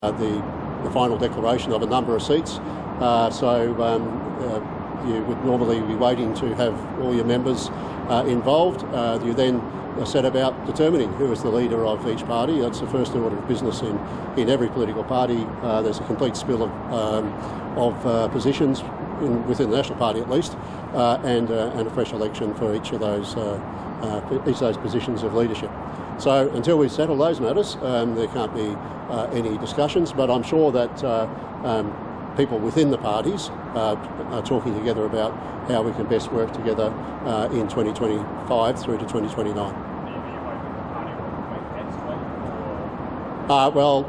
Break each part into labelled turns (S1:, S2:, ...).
S1: the final declaration of a number of seats. You would normally be waiting to have all your members involved. You then set about determining who is the leader of each party. That's the first order of business in every political party. There's a complete spill of positions within the National Party at least, and a fresh election for each of those positions of leadership. So until we settle those matters, there can't be any discussions, but I'm sure that people within the parties are talking together about how we can best work together in 2025 through to 2029. Well,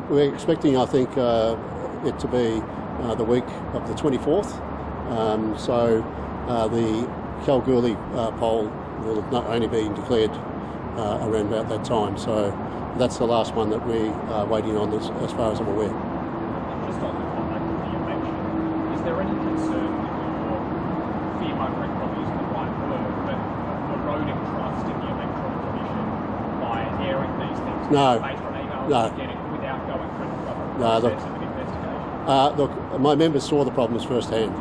S1: we're expecting, I think, it to be the week of the 24th. The Kalgoorlie poll will not only be declared around about that time. So that's the last one that we are waiting on as far as I'm aware.
S2: Just on the conduct of the election, is there any concern or fear-mongering, probably isn't the right word, but eroding trust in the Electoral Commission by airing these things based on emails getting without going through the proper process of an investigation?
S1: Look, my members saw the problems firsthand,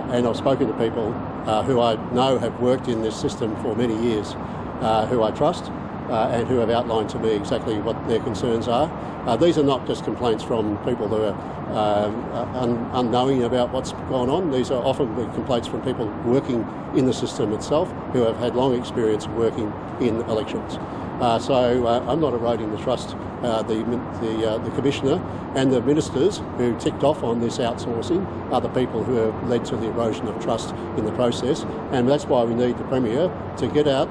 S1: and I've spoken to people who I know have worked in this system for many years, who I trust, and who have outlined to me exactly what their concerns are. These are not just complaints from people who are unknowing about what's going on. These are often complaints from people working in the system itself who have had long experience working in elections. So I'm not eroding the trust. The Commissioner and the ministers who ticked off on this outsourcing are the people who have led to the erosion of trust in the process, and that's why we need the Premier to get out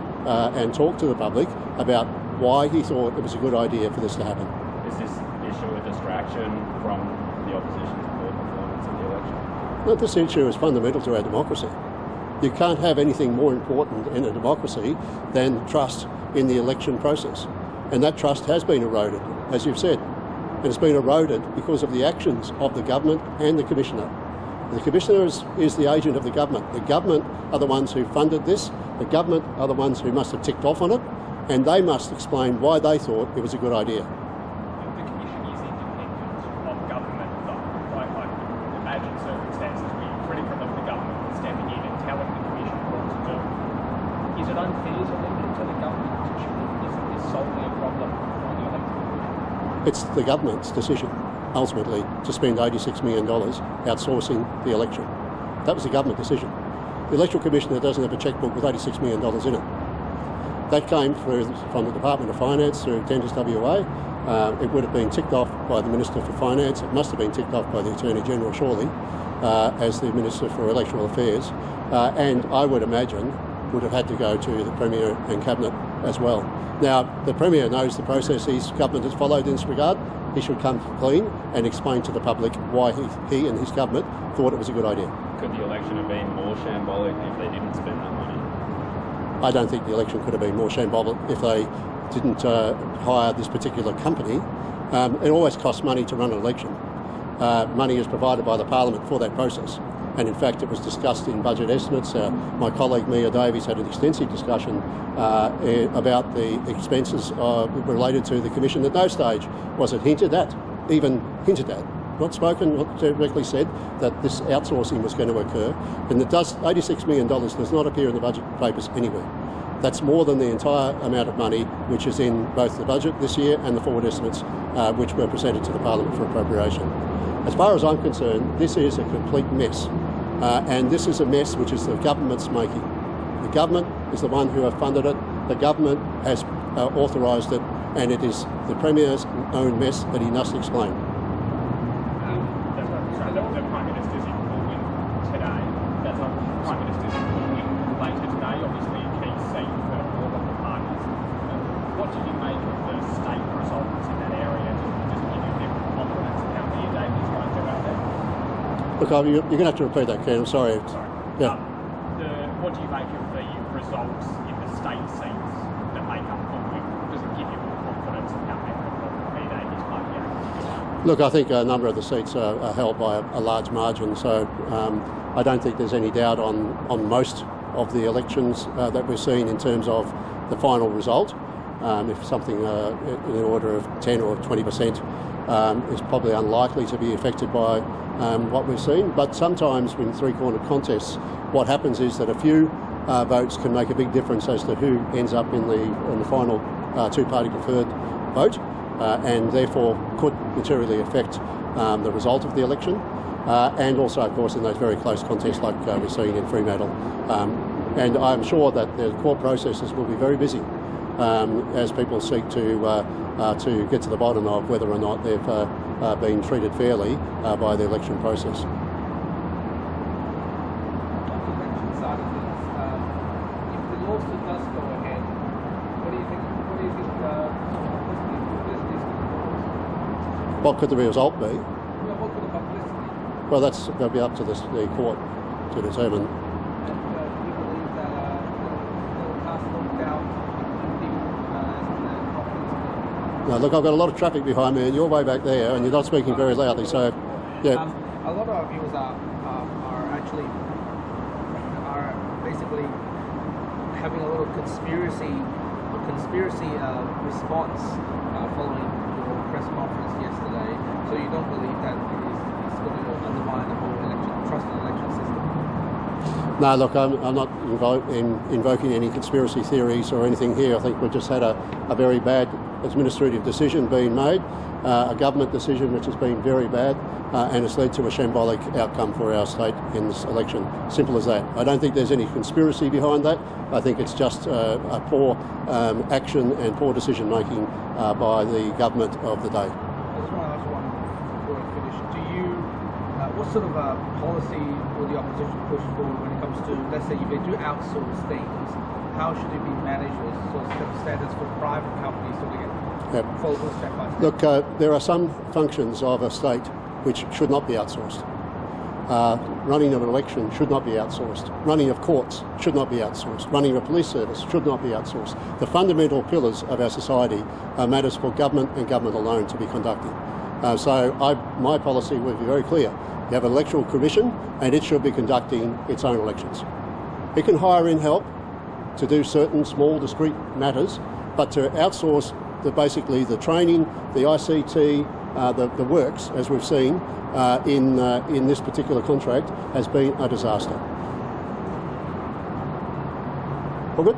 S1: and talk to the public about why he thought it was a good idea for this to happen.
S3: Is this issue a distraction from the opposition's poor performance in the election?
S1: Well, this issue is fundamental to our democracy. You can't have anything more important in a democracy than trust in the election process. And that trust has been eroded, as you've said. And it's been eroded because of the actions of the government and the Commissioner. The Commissioner is the agent of the government. The government are the ones who funded this. The government are the ones who must have ticked off on it, and they must explain why they thought it was a good idea.
S2: The Commission is independent of government, though. I imagine circumstances where you're critical of the government stepping in and telling the Commission what to do. Is it unfair to leave it to the government to choose? Is this solely a problem for the Electoral Commission?
S1: It's the government's decision, ultimately, to spend $86 million outsourcing the election. That was a government decision. The Electoral Commissioner doesn't have a chequebook with $86 million in it. That came from the Department of Finance through Tenders WA. It would have been ticked off by the Minister for Finance. It must have been ticked off by the Attorney General, surely, as the Minister for Electoral Affairs. And I would imagine would have had to go to the Premier and Cabinet as well. Now, the Premier knows the process his government has followed in this regard. He should come clean and explain to the public why he and his government thought it was a good idea.
S3: Could the election have been more shambolic if they didn't spend that money?
S1: I don't think the election could have been more shambolic if they didn't hire this particular company. It always costs money to run an election. Money is provided by the Parliament for that process. And in fact, it was discussed in budget estimates. My colleague Mia Davies had an extensive discussion about the expenses related to the Commission. At no stage was it even hinted at, not spoken, not directly said that this outsourcing was going to occur. And it does, $86 million does not appear in the budget papers anywhere. That's more than the entire amount of money which is in both the budget this year and the forward estimates which were presented to the Parliament for appropriation. As far as I'm concerned, this is a complete mess. And this is a mess which is the government's making. The government is the one who have funded it. The government has authorised it, and it is the Premier's own mess that he must explain.
S2: The Prime Minister's in Wollwyn today. That's not the Prime Minister's in Wollwyn later today. Obviously, a key seat for all of the parties. What do you make of the state results in that area? Does it give you a bit of confidence in how Mia Davies is going to go out there?
S1: Look, you're going to have to repeat that, Ken. I'm sorry. Yeah.
S2: What do you make of the results in the state seats that make up Wollwyn? Does it give you more confidence in how Mia Davies might be able to?
S1: Look, I think a number of the seats are held by a large margin, so I don't think there's any doubt on most of the elections that we're seeing in terms of the final result. If something in the order of 10 or 20% is probably unlikely to be affected by what we've seen. But sometimes in three-cornered contests, what happens is that a few votes can make a big difference as to who ends up in the final two-party preferred vote, and therefore could materially affect the result of the election. And also, of course, in those very close contests like we're seeing in Fremantle. And I'm sure that the court processes will be very busy as people seek to get to the bottom of whether or not they've been treated fairly by the election process.
S4: On the election side of things, if the lawsuit does go ahead, what do you think
S1: What could the result be?
S4: what could the publicity?
S1: Well, that'll be up to the court to determine.
S4: And do you believe that they'll cast a lot of doubt in the
S1: No, look, I've got a lot of traffic behind me, and you're way back there, and you're not speaking very loudly. So, yeah.
S4: A lot of our viewers are basically having a little conspiracy response following your press conference yesterday. So you don't believe that it's going to undermine the whole trust in the election system?
S1: No, look, I'm not invoking any conspiracy theories or anything here. I think we've just had a very bad administrative decision being made, a government decision which has been very bad, and it's led to a shambolic outcome for our state in this election. Simple as that. I don't think there's any conspiracy behind that. I think it's just a poor action and poor decision making by the government of the day.
S4: I just want to ask one before I finish. What sort of policy will the opposition push forward when it comes to, let's say, if they do outsource things, how should it be managed, or sort of standards for private companies so they can follow step by step?
S1: Look, there are some functions of a state which should not be outsourced. Running of an election should not be outsourced. Running of courts should not be outsourced. Running a police service should not be outsourced. The fundamental pillars of our society are matters for government and government alone to be conducted. So my policy would be very clear. You have an electoral commission and it should be conducting its own elections. It can hire in help to do certain small discrete matters, but to outsource basically the training, the ICT, the works, as we've seen in this particular contract, has been a disaster. All good?